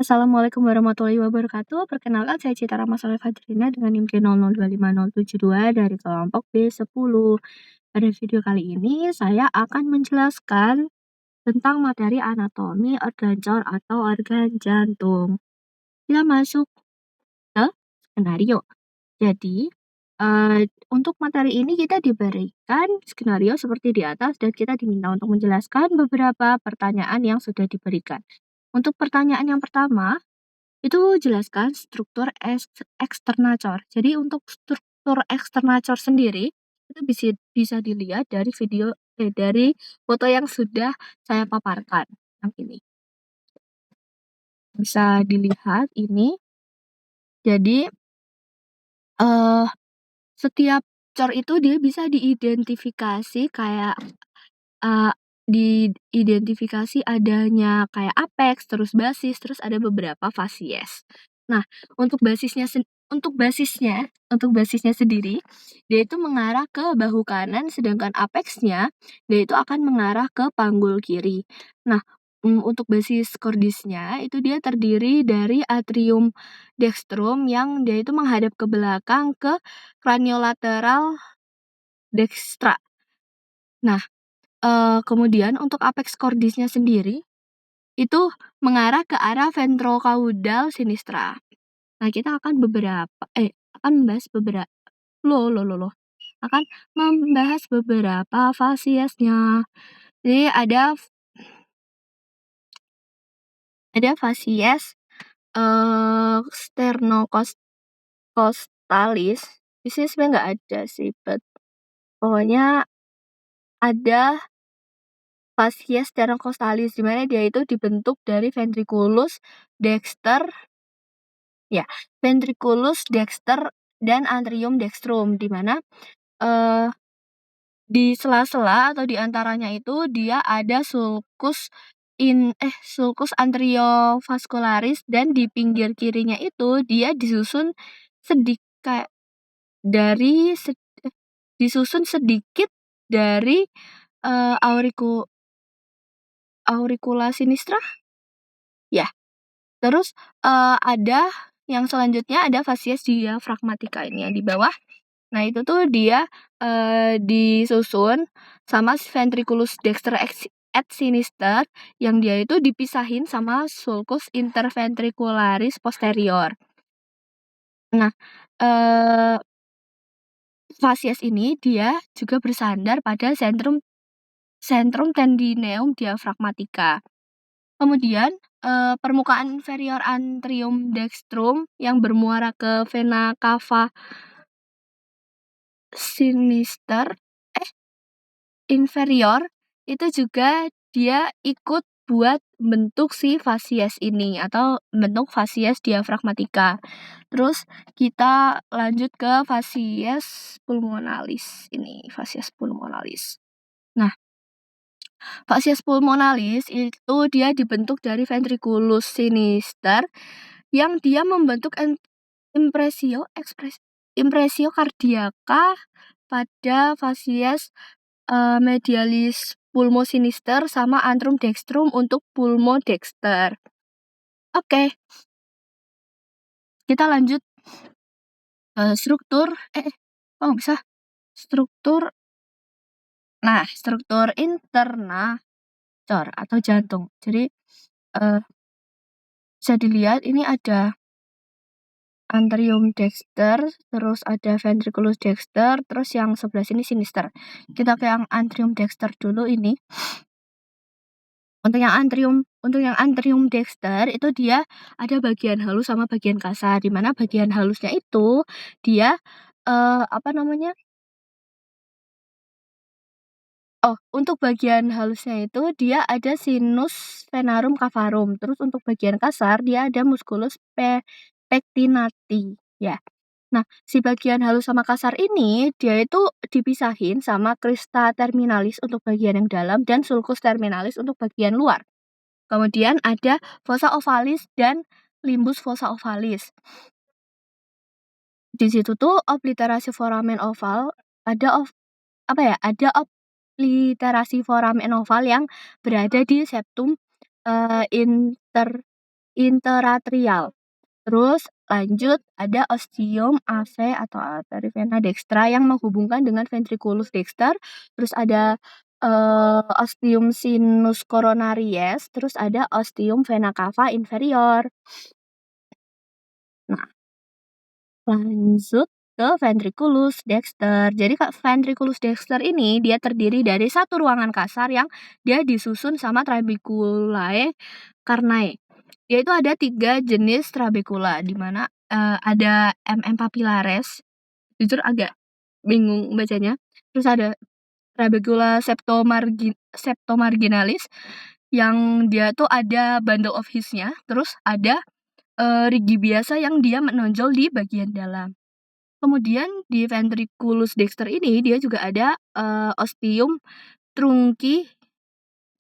Assalamualaikum warahmatullahi wabarakatuh. Perkenalkan saya Citra Masaleh Fadrina dengan NIM K005072 dari kelompok B10. Pada video kali ini saya akan menjelaskan tentang materi anatomi organ cor atau organ jantung. Kita masuk ke skenario. Jadi, untuk materi ini kita diberikan skenario seperti di atas dan kita diminta untuk menjelaskan beberapa pertanyaan yang sudah diberikan. Untuk pertanyaan yang pertama, itu jelaskan struktur eksternacor. Jadi untuk struktur eksternacor sendiri itu bisa dilihat dari dari foto yang sudah saya paparkan yang ini. Bisa dilihat ini. Jadi setiap cor itu dia bisa diidentifikasi kayak diidentifikasi adanya kayak apex, terus basis, terus ada beberapa fasies. Nah, untuk basisnya sendiri, dia itu mengarah ke bahu kanan, sedangkan apexnya dia itu akan mengarah ke panggul kiri. Nah, untuk basis cordisnya itu dia terdiri dari atrium dextrum yang dia itu menghadap ke belakang ke craniolateral dextra. Nah, kemudian untuk apex cordisnya sendiri itu mengarah ke arah ventrocaudal sinistra. Nah, kita akan membahas beberapa fasiesnya. Jadi ada fasies sternocostalis. Di sini sebenarnya nggak ada sih, but pokoknya ada fasies sternocostalis di mana dia itu dibentuk dari ventriculus dexter dan atrium dextrum, di mana di sela-sela atau di antaranya itu dia ada sulcus anteriovascularis, dan di pinggir kirinya itu dia disusun sedikit dari auricula sinistra. Ya. Terus ada yang selanjutnya ada fasies diafragmatica ini yang di bawah. Nah, itu tuh dia disusun sama ventriculus dexter et sinister yang dia itu dipisahin sama sulcus interventricularis posterior. Nah, fasies ini dia juga bersandar pada centrum tendineum diafragmatica. Kemudian permukaan inferior atrium dextrum yang bermuara ke vena cava sinister inferior itu juga dia ikut buat bentuk si fasies ini atau bentuk fasies diafragmatica. Terus kita lanjut ke fasies pulmonalis ini, fasies pulmonalis. Nah, fasies pulmonalis itu dia dibentuk dari ventriculus sinister yang dia membentuk impresio kardiaka pada fasies medialis pulmo sinister sama antrum dextrum untuk pulmo dexter. Oke. Kita lanjut struktur internacor atau jantung. Jadi bisa dilihat ini ada atrium dexter, terus ada ventriculus dexter, terus yang sebelah sini sinister. Kita ke yang atrium dexter dulu ini. Untuk yang atrium dexter itu dia ada bagian halus sama bagian kasar, di mana bagian halusnya itu dia untuk bagian halusnya itu dia ada sinus venarum cavarum. Terus untuk bagian kasar dia ada musculus pectinati, ya. Nah, si bagian halus sama kasar ini dia itu dipisahin sama crista terminalis untuk bagian yang dalam dan sulcus terminalis untuk bagian luar. Kemudian ada fossa ovalis dan limbus fossa ovalis. Di situ tuh obliterasi foramen oval ada obliterasi foramen oval yang berada di septum interatrial. Terus lanjut ada ostium AV atau arteri vena dextra yang menghubungkan dengan ventriculus dexter. Terus ada ostium sinus coronaries, terus ada ostium vena cava inferior. Nah, lanjut ke ventriculus dexter. Jadi ventriculus dexter ini dia terdiri dari satu ruangan kasar yang dia disusun sama trabeculae carnae. Yaitu ada 3 jenis trabecula, di mana ada papillaris, jujur agak bingung bacanya. Terus ada trabecula septomarginalis yang dia tuh ada bundle of his-nya. Terus ada rigi biasa yang dia menonjol di bagian dalam. Kemudian di ventriculus dexter ini dia juga ada ostium trunci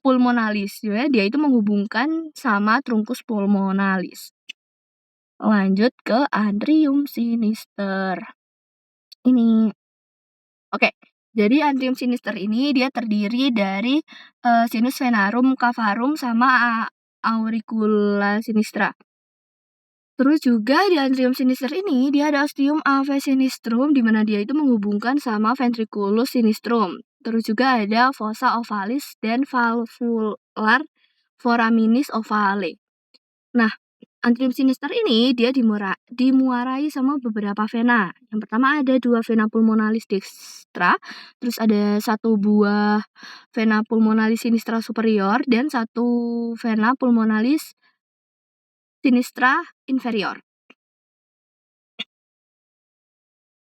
pulmonalis, ya, dia itu menghubungkan sama trunkus pulmonalis. Lanjut ke atrium sinister. Ini. Oke. Jadi atrium sinister ini dia terdiri dari sinus venarum cavarum sama auricula sinistra. Terus juga di atrium sinister ini dia ada ostium ave sinistrum di mana dia itu menghubungkan sama ventriculus sinistrum. Terus juga ada fossa ovalis dan valvular foraminis ovale. Nah, atrium sinister ini dia dimuarai sama beberapa vena. Yang pertama ada 2 vena pulmonalis dextra, terus ada 1 buah vena pulmonalis sinistra superior dan 1 vena pulmonalis sinistra inferior.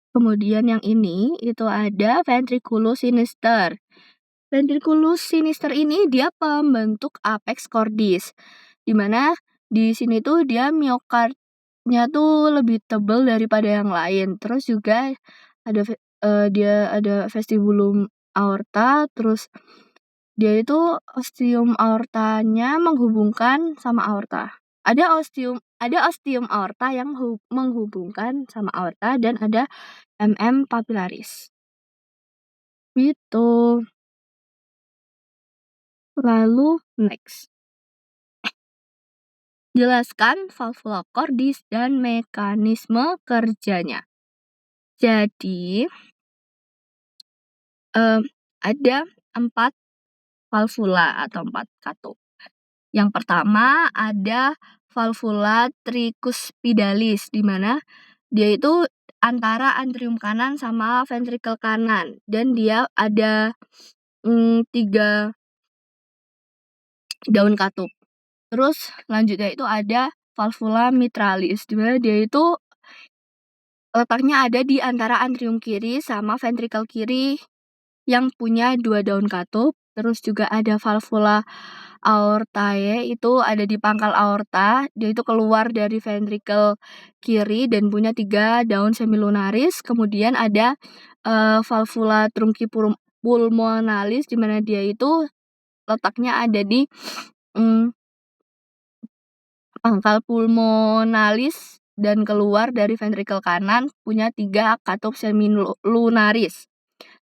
Kemudian yang ini itu ada ventriculus sinister. Ventriculus sinister ini dia pembentuk apex cordis, di mana di sini tuh dia miokardnya tuh lebih tebal daripada yang lain. Terus juga ada dia ada vestibulum aorta, terus dia itu ostium aortanya menghubungkan sama aorta. Ada ostium aorta yang menghubungkan sama aorta dan ada papillaris. Gitu. Lalu next. Jelaskan valvula cordis dan mekanisme kerjanya. Jadi ada 4 valvula atau 4 katup. Yang pertama ada valvula tricuspidalis, di mana dia itu antara atrium kanan sama ventrikel kanan dan dia ada 3 daun katup. Terus lanjutnya itu ada valvula mitralis, di mana dia itu letaknya ada di antara atrium kiri sama ventrikel kiri yang punya 2 daun katup. Terus juga ada valvula aortae, itu ada di pangkal aorta, dia itu keluar dari ventrikel kiri dan punya 3 daun semilunaris. Kemudian ada valvula trunci pulmonalis, di mana dia itu letaknya ada di pangkal pulmonalis dan keluar dari ventrikel kanan, punya 3 katup semilunaris.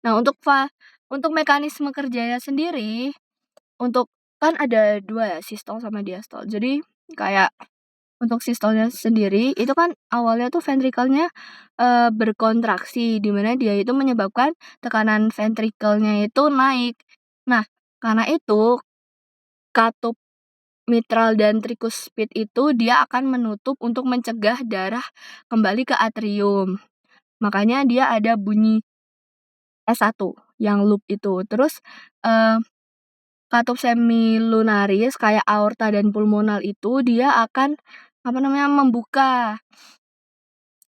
Nah, untuk mekanisme kerjanya sendiri, kan ada 2 ya, sistol sama diastol. Jadi kayak untuk sistolnya sendiri itu kan awalnya tuh ventrikelnya berkontraksi, di mana dia itu menyebabkan tekanan ventrikelnya itu naik. Nah, karena itu katup mitral dan tricuspid itu dia akan menutup untuk mencegah darah kembali ke atrium. Makanya dia ada bunyi S1 yang loop itu. Terus katup semilunaris kayak aorta dan pulmonal itu dia akan membuka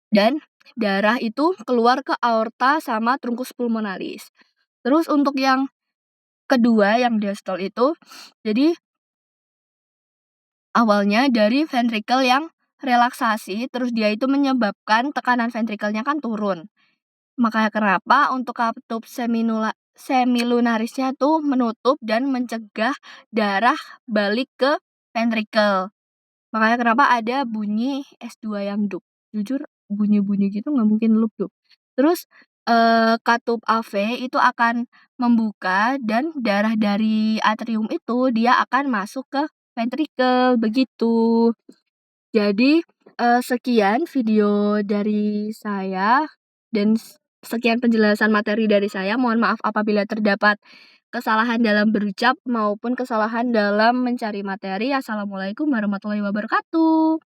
dan darah itu keluar ke aorta sama trunkus pulmonalis. Terus untuk yang kedua yang diastol itu, jadi awalnya dari ventrikel yang relaksasi, terus dia itu menyebabkan tekanan ventrikelnya kan turun. Makanya kenapa untuk katup semilunarisnya tuh menutup dan mencegah darah balik ke ventrikel. Makanya kenapa ada bunyi S2 yang dup. Jujur bunyi-bunyi gitu nggak mungkin loop dup. Terus katup AV itu akan membuka dan darah dari atrium itu dia akan masuk ke ventrikel, begitu. Jadi, sekian video dari saya dan sekian penjelasan materi dari saya. Mohon maaf apabila terdapat kesalahan dalam berucap maupun kesalahan dalam mencari materi. Assalamualaikum warahmatullahi wabarakatuh.